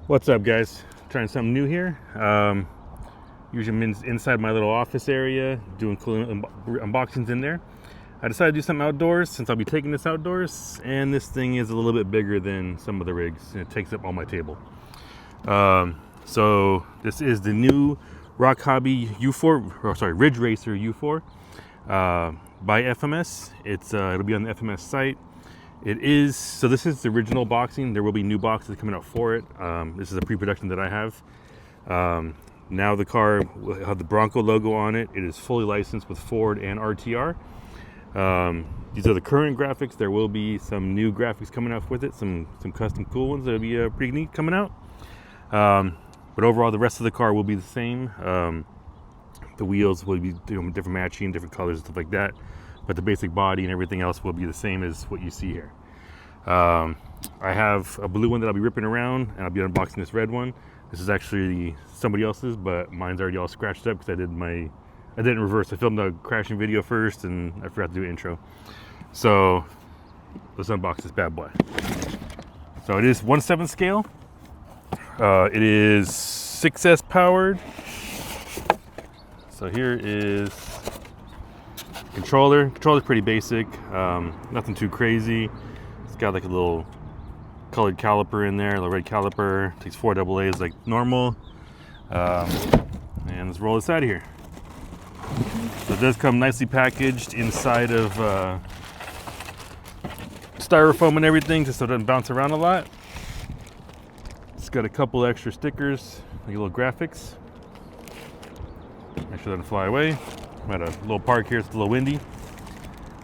What's up, guys? Trying something new here. Usually I'm inside my little office area doing cool unboxings in there. I decided to do something outdoors since I'll be taking this outdoors, and this thing is a little bit bigger than some of the rigs and it takes up all my table. So this is the new Rock Hobby Ridge Racer U4 by FMS. It'll be on the FMS site. So this is the original boxing. There will be new boxes coming out for it. This is a pre-production that I have. Now the car will have the Bronco logo on it. It is fully licensed with Ford and RTR. These are the current graphics. There will be some new graphics coming out with it, some custom cool ones that'll be pretty neat coming out. But overall, the rest of the car will be the same. The wheels will be different matching, different colors, stuff like that. But the basic body and everything else will be the same as what you see here. I have a blue one that I'll be ripping around, and I'll be unboxing this red one. This is actually somebody else's, but mine's already all scratched up because I did it in reverse. I filmed the crashing video first, and I forgot to do an intro. So let's unbox this bad boy. So it is 1/7 scale. It is 6S powered. So here is controller. Controller's pretty basic, nothing too crazy. It's got like a little colored caliper in there, a little red caliper. Takes 4 AA's like normal. And let's roll this out of here. So it does come nicely packaged inside of styrofoam and everything, just so it doesn't bounce around a lot. It's got a couple extra stickers, like little graphics. Make sure it doesn't fly away. I'm at a little park here, it's a little windy.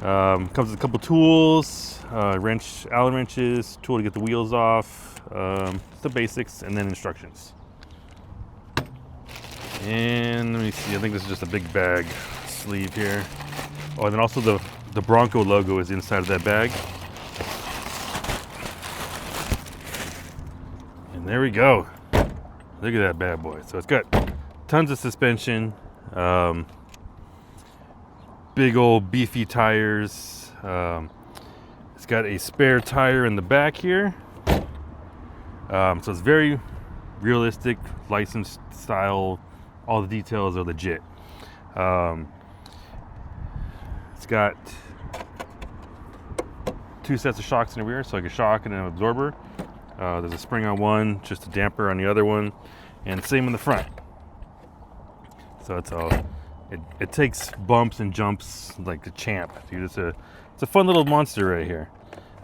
Comes with a couple tools, Allen wrenches, tool to get the wheels off, the basics, and then instructions. And let me see, I think this is just a big bag sleeve here. Oh, and then also the Bronco logo is inside of that bag. And there we go. Look at that bad boy. So it's got tons of suspension. Big old beefy tires. It's got a spare tire in the back here. So it's very realistic, licensed style. All the details are legit. It's got 2 sets of shocks in the rear, so like a shock and an absorber. There's a spring on one, just a damper on the other one, and same in the front. So it's all. It takes bumps and jumps like a champ, dude. It's a fun little monster right here.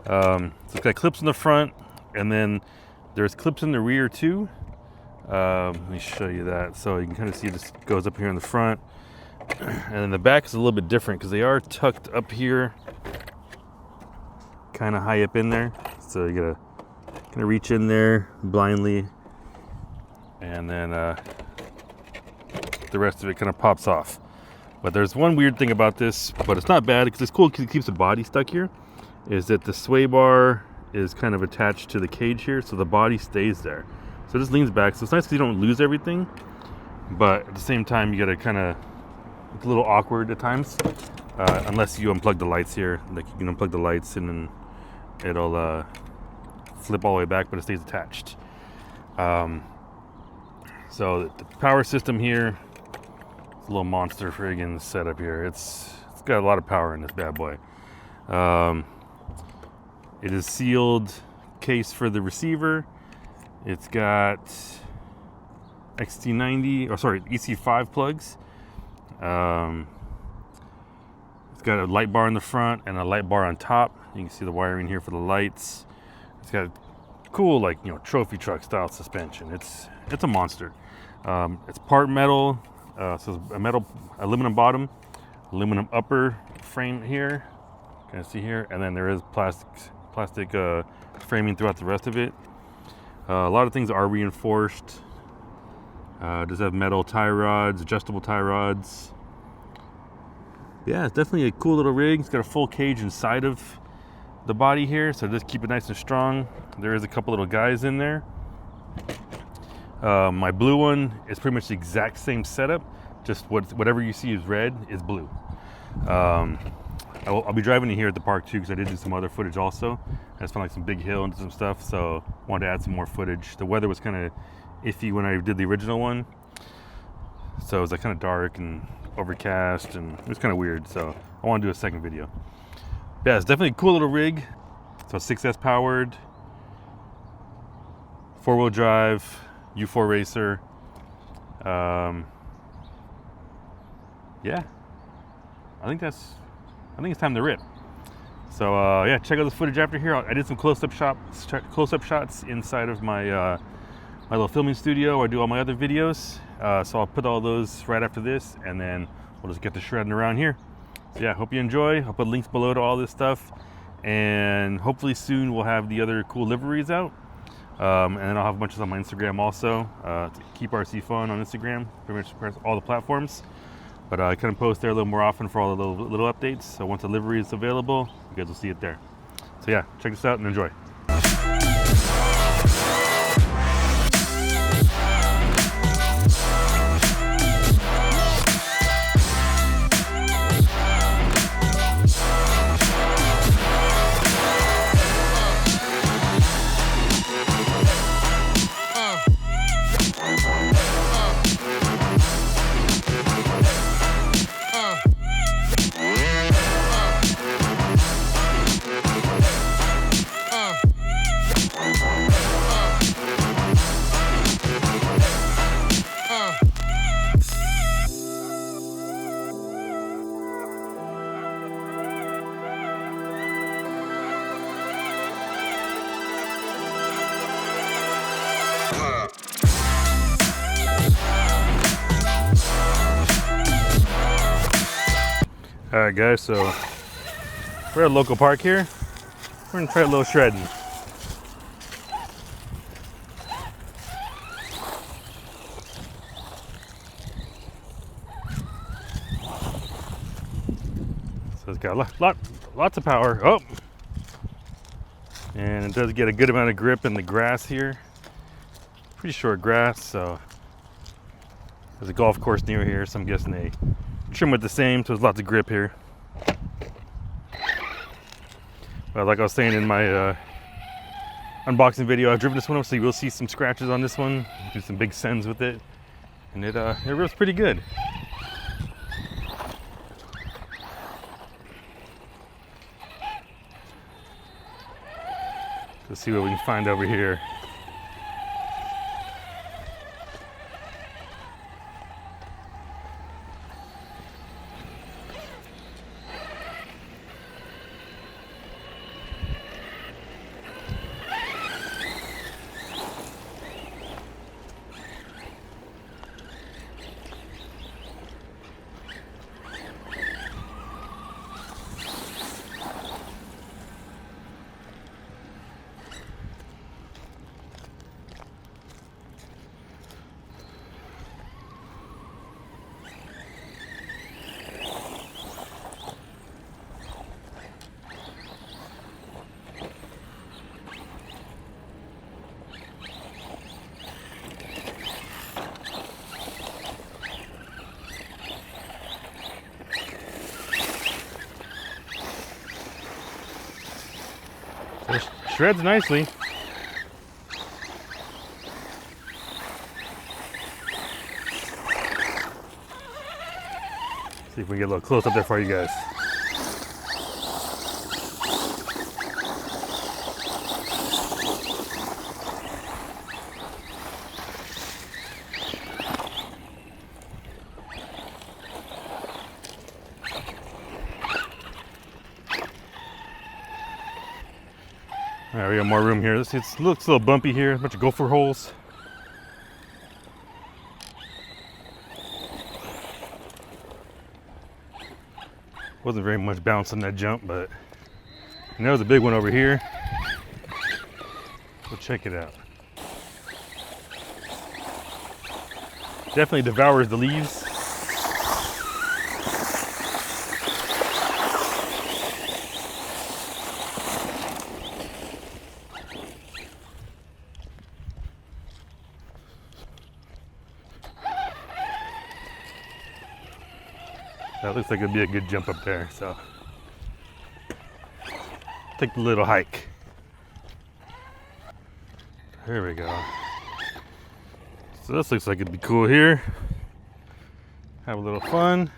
So it's got clips in the front, and then there's clips in the rear too. Let me show you that. So you can kind of see this goes up here in the front, and then the back is a little bit different because they are tucked up here, kind of high up in there. So you gotta kind of reach in there blindly, and then the rest of it kind of pops off. But there's one weird thing about this, but it's not bad because it's cool because it keeps the body stuck here, is that the sway bar is kind of attached to the cage here, so the body stays there. So it just leans back, so it's nice because you don't lose everything, but at the same time you gotta kind of, it's a little awkward at times, unless you unplug the lights here. Like you can unplug the lights and then it'll flip all the way back, but it stays attached. So the power system here, it's a little monster friggin' setup here. It's got a lot of power in this bad boy. It is sealed case for the receiver. It's got EC5 plugs. It's got a light bar in the front and a light bar on top. You can see the wiring here for the lights. It's got a cool, like, trophy truck style suspension. It's a monster. It's part metal. So it's a aluminum bottom, aluminum upper frame here. Can you see here? And then there is plastic framing throughout the rest of it. A lot of things are reinforced. Does have metal tie rods, adjustable tie rods. Yeah, it's definitely a cool little rig. It's got a full cage inside of the body here, so just keep it nice and strong. There is a couple little guys in there. My blue one is pretty much the exact same setup, just whatever you see is red is blue. I'll be driving in here at the park too, because I did do some other footage also. I just found like some big hill and some stuff, so wanted to add some more footage. The weather was kind of iffy when I did the original one, so it was like kind of dark and overcast, and it was kind of weird. So I want to do a second video. Yeah, it's definitely a cool little rig. So 6S powered, 4-wheel drive, U4 racer. Yeah, I think it's time to rip. So yeah, check out this footage after here. I did some close-up shots inside of my my little filming studio where I do all my other videos. So I'll put all those right after this, and then we'll just get to shredding around here. So yeah, hope you enjoy. I'll put links below to all this stuff, and hopefully soon we'll have the other cool liveries out. And then I'll have a bunch of on my Instagram also. Keep RC Fun on Instagram, pretty much across all the platforms. But I kind of post there a little more often for all the little updates. So once the livery is available, you guys will see it there. So yeah, check this out and enjoy. All right, guys, so we're at a local park here. We're gonna try a little shredding. So it's got lots of power. Oh, and it does get a good amount of grip in the grass here. Pretty short grass, so there's a golf course near here, so I'm guessing they trim it the same, so there's lots of grip here. Well, like I was saying in my unboxing video, I've driven this one up, so you will see some scratches on this one. Do some big sends with it, and it rips pretty good. Let's see what we can find over here. It shreds nicely. See if we can get a little close up there for you guys. All right, we got more room here. It looks a little bumpy here, a bunch of gopher holes. Wasn't very much bounce on that jump, but and there was a big one over here. So check it out. Definitely devours the leaves. That looks like it'd be a good jump up there, so take the little hike. There we go. So this looks like it'd be cool here. Have a little fun.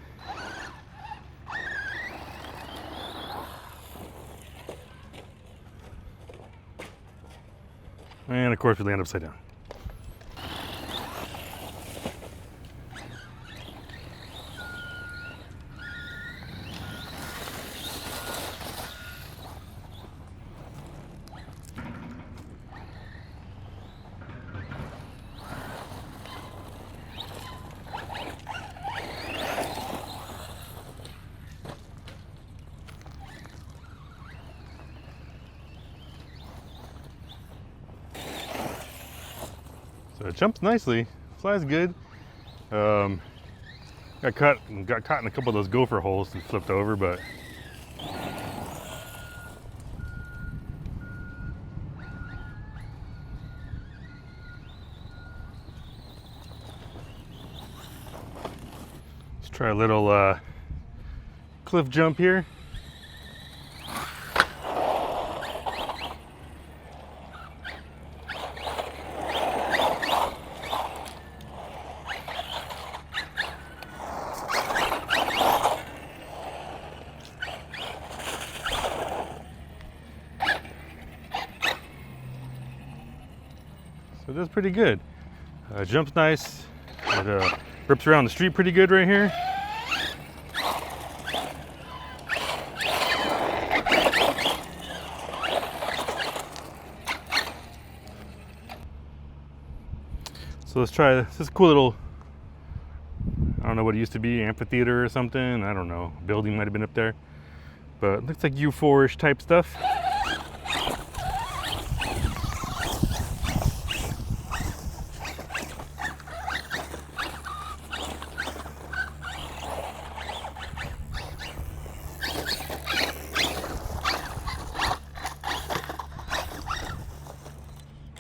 And of course we land upside down. So it jumps nicely, flies good. Got caught in a couple of those gopher holes and flipped over, but let's try a little cliff jump here. So that's pretty good. Jumps nice. It rips around the street pretty good right here. So let's try this. This is a cool little, I don't know what it used to be, amphitheater or something. I don't know. Building might have been up there. But it looks like U4-ish type stuff.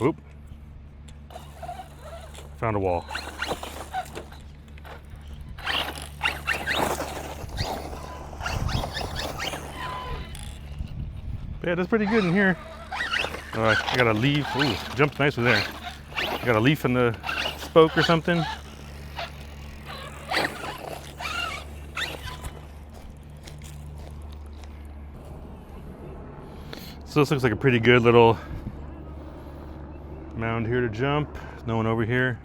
Oop. Found a wall. Yeah, that's pretty good in here. I got a leaf. Ooh, jumped nicely there. Got a leaf in the spoke or something. So this looks like a pretty good little mound here to jump. No one over here.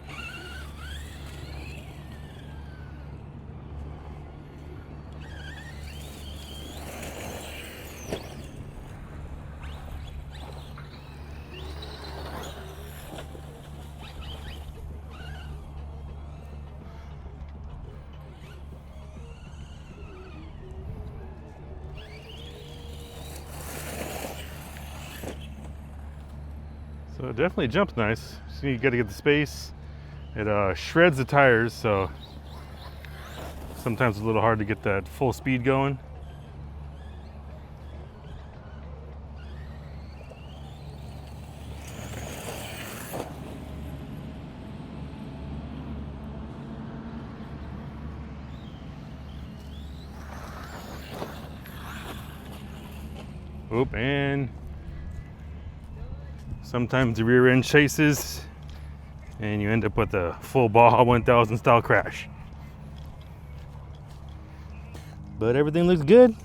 So it definitely jumps nice. So you got to get the space. It shreds the tires, so sometimes it's a little hard to get that full speed going. Oop, and sometimes the rear end chases and you end up with a full Baja 1000 style crash. But everything looks good.